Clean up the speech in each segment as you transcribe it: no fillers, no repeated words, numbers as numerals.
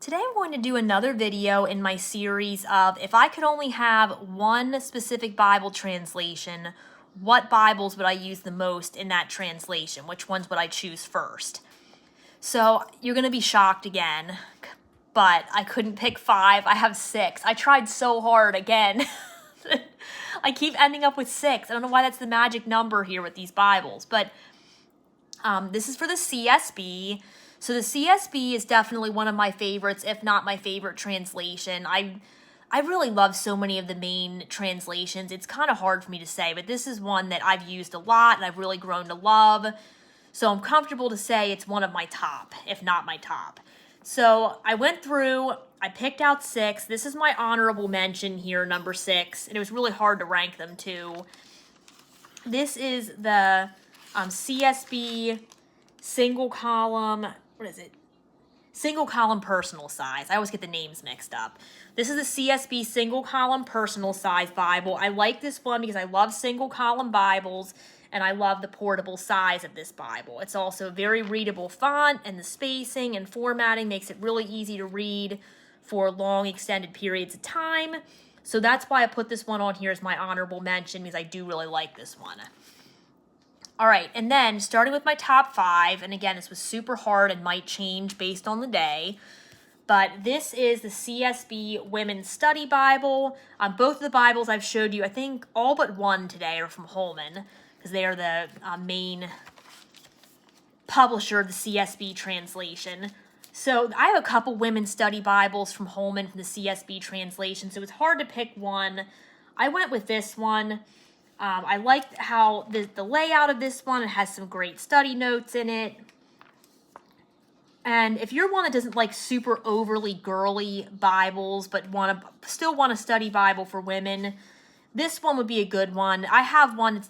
Today I'm going to do another video in my series of if I could only have one specific Bible translation, what Bibles would I use the most in that translation? Which ones would I choose first? So you're going to be shocked again, but I couldn't pick 5. I have 6. I tried so hard again. I keep ending up with 6. I don't know why that's the magic number here with these Bibles, but this is for the CSB. So the CSB is definitely one of my favorites, if not my favorite translation. I really love so many of the main translations. It's kind of hard for me to say, but this is one that I've used a lot and I've really grown to love. So I'm comfortable to say it's one of my top, if not my top. So I went through, I picked out 6. This is my honorable mention here, number 6. And it was really hard to rank them too. This is the CSB single column, what is it? Single column personal size. I always get the names mixed up. This is the CSB single column personal size Bible. I like this one because I love single column Bibles and I love the portable size of this Bible. It's also a very readable font, and the spacing and formatting makes it really easy to read for long extended periods of time. So that's why I put this one on here as my honorable mention, because I do really like this one. All right, and then starting with my top 5, and again, this was super hard and might change based on the day, but this is the CSB Women's Study Bible. Both of the Bibles I've showed you, I think all but one today are from Holman, because they are the main publisher of the CSB translation. So I have a couple Women's Study Bibles from Holman from the CSB translation, so it's hard to pick one. I went with this one. I liked how the layout of this one. It has some great study notes in it. And if you're one that doesn't like super overly girly Bibles, but still want a study Bible for women, this one would be a good one. I have one. It's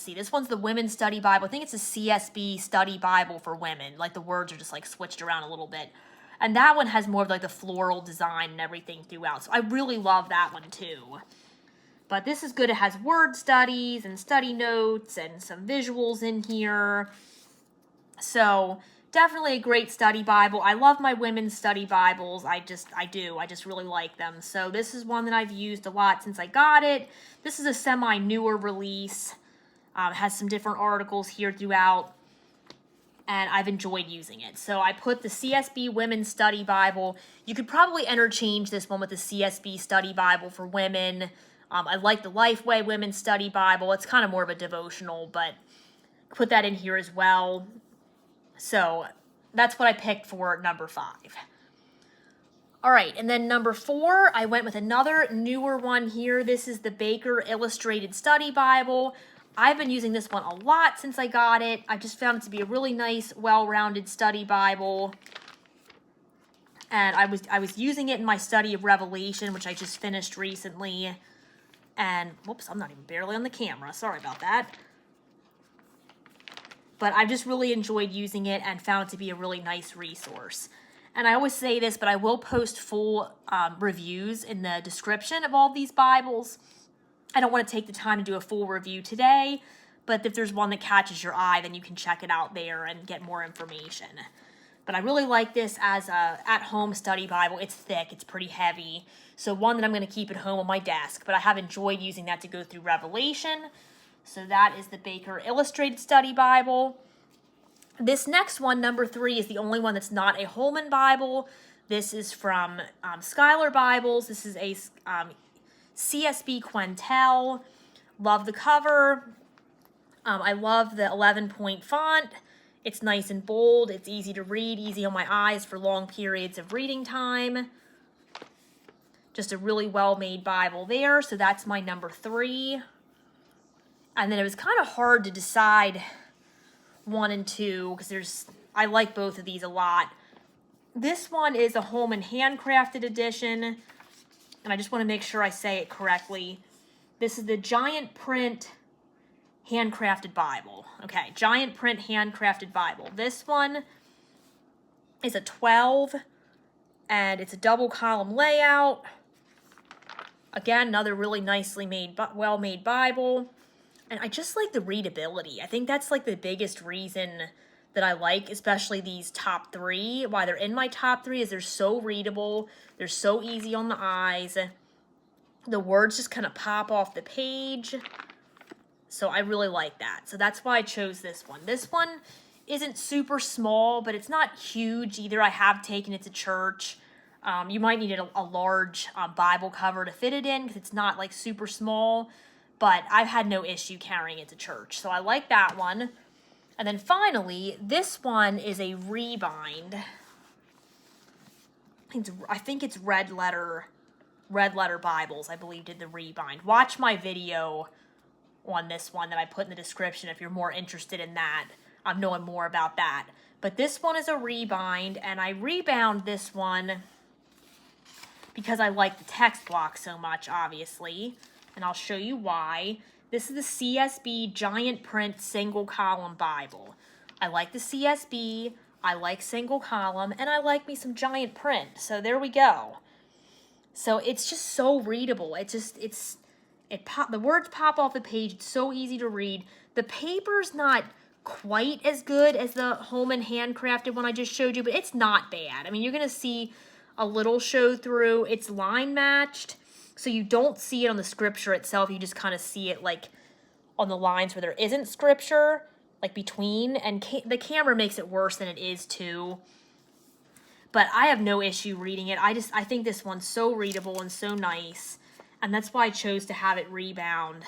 this one's the Women's Study Bible. I think it's a CSB Study Bible for women. Like the words are just like switched around a little bit. And that one has more of like the floral design and everything throughout. So I really love that one too. But this is good. It has word studies and study notes and some visuals in here. So definitely a great study Bible. I love my women's study Bibles. I just really like them. So this is one that I've used a lot since I got it. This is a semi-newer release. It has some different articles here throughout. And I've enjoyed using it. So I put the CSB Women's Study Bible. You could probably interchange this one with the CSB Study Bible for women. I like the Lifeway Women's Study Bible. It's kind of more of a devotional, but put that in here as well. So that's what I picked for number 5. All right, and then number 4, I went with another newer one here. This is the Baker Illustrated Study Bible. I've been using this one a lot since I got it. I just found it to be a really nice, well-rounded study Bible. And I was using it in my study of Revelation, which I just finished recently. And, whoops, I'm not even barely on the camera. Sorry about that. But I've just really enjoyed using it and found it to be a really nice resource. And I always say this, but I will post full reviews in the description of all these Bibles. I don't want to take the time to do a full review today, but if there's one that catches your eye, then you can check it out there and get more information. But I really like this as a at-home study Bible. It's thick, it's pretty heavy. So one that I'm going to keep at home on my desk, but I have enjoyed using that to go through Revelation. So that is the Baker Illustrated Study Bible. This next one, number 3, is the only one that's not a Holman Bible. This is from Skyler Bibles. This is a CSB Quentel. Love the cover. I love the 11-point font. It's nice and bold. It's easy to read, easy on my eyes for long periods of reading time. Just a really well-made Bible there. So that's my number 3. And then it was kind of hard to decide 1 and 2 because I like both of these a lot. This one is a Holman Handcrafted edition. And I just want to make sure I say it correctly. This is the Giant Print Handcrafted Bible. Okay, Giant Print Handcrafted Bible. This one is a 12, and it's a double column layout. Again, another really nicely made, well-made Bible. And I just like the readability. I think that's like the biggest reason that I like, especially these top 3. Why they're in my top 3 is they're so readable, they're so easy on the eyes, the words just kind of pop off the page. So I really like that. So that's why I chose this one. This one isn't super small, but it's not huge either. I have taken it to church. You might need a large Bible cover to fit it in because it's not like super small, but I've had no issue carrying it to church. So I like that one. And then finally, this one is a rebind. I think it's Red Letter Bibles, I believe, did the rebind. Watch my video on this one that I put in the description if you're more interested in that. I'm knowing more about that. But this one is a rebind, and I rebound this one because I like the text block so much, obviously. And I'll show you why. This is the CSB Giant Print Single Column Bible. I like the CSB, I like single column, and I like me some giant print. So there we go. So it's just so readable. The words pop off the page. It's so easy to read. The paper's not quite as good as the Home and Handcrafted one I just showed you, but it's not bad. I mean, you're going to see a little show through. It's line matched, so you don't see it on the scripture itself. You just kind of see it like on the lines where there isn't scripture, like between, and the camera makes it worse than it is too. But I have no issue reading it. I think this one's so readable and so nice, and that's why I chose to have it rebound,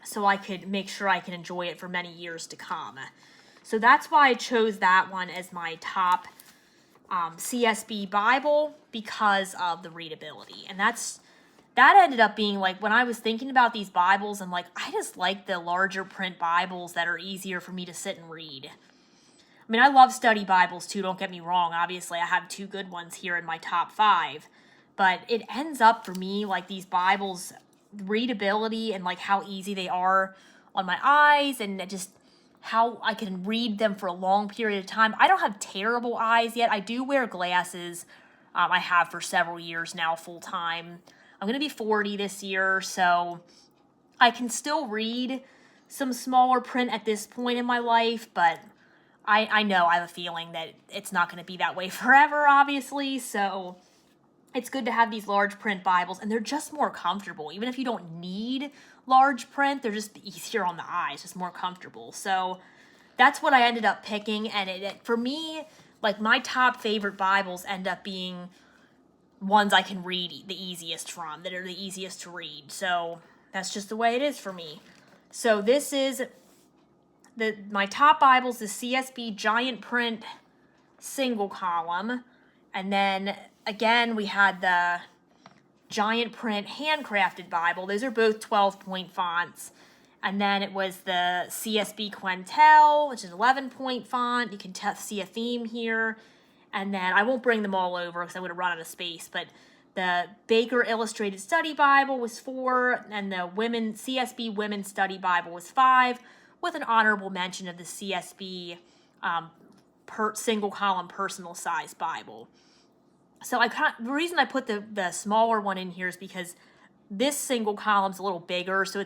so I could make sure I can enjoy it for many years to come. So that's why I chose that one as my top CSB Bible, because of the readability. And that ended up being like, when I was thinking about these Bibles, I'm like, I just like the larger print Bibles that are easier for me to sit and read. I mean, I love study Bibles too, don't get me wrong. Obviously, I have 2 good ones here in my top 5. But it ends up for me, like these Bibles, readability and like how easy they are on my eyes, and just how I can read them for a long period of time. I don't have terrible eyes yet. I do wear glasses. I have for several years now, full time. I'm going to be 40 this year, so I can still read some smaller print at this point in my life, but I know I have a feeling that it's not going to be that way forever, obviously, so it's good to have these large print Bibles, and they're just more comfortable. Even if you don't need large print, they're just easier on the eyes, just more comfortable. So that's what I ended up picking, and for me, like my top favorite Bibles end up being ones I can read the easiest from, that are the easiest to read. So that's just the way it is for me. So this is my top Bibles, the CSB Giant Print Single Column, and then again, we had the Giant Print Handcrafted Bible. Those are both 12-point fonts. And then it was the CSB Quentel, which is 11-point font. You can see a theme here. And then I won't bring them all over because I would have run out of space. But the Baker Illustrated Study Bible was 4. And the CSB Women's Study Bible was 5. With an honorable mention of the CSB Single Column Personal Size Bible. So the reason I put the smaller one in here is because this single column's a little bigger, so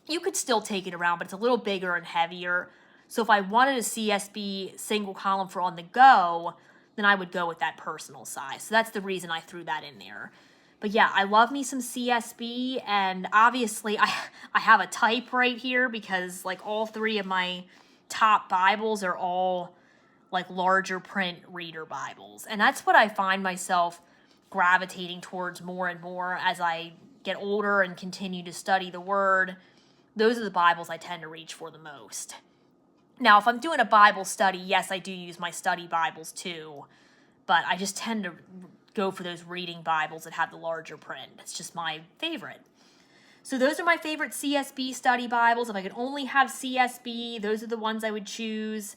you could still take it around, but it's a little bigger and heavier. So if I wanted a CSB single column for on the go, then I would go with that personal size. So that's the reason I threw that in there. But yeah, I love me some CSB, and obviously I have a type right here because like all 3 of my top Bibles are all like larger print reader Bibles. And that's what I find myself gravitating towards more and more as I get older and continue to study the Word. Those are the Bibles I tend to reach for the most. Now, if I'm doing a Bible study, yes, I do use my study Bibles too, but I just tend to go for those reading Bibles that have the larger print. It's just my favorite. So those are my favorite CSB study Bibles. If I could only have CSB, those are the ones I would choose.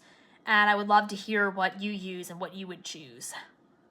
And I would love to hear what you use and what you would choose.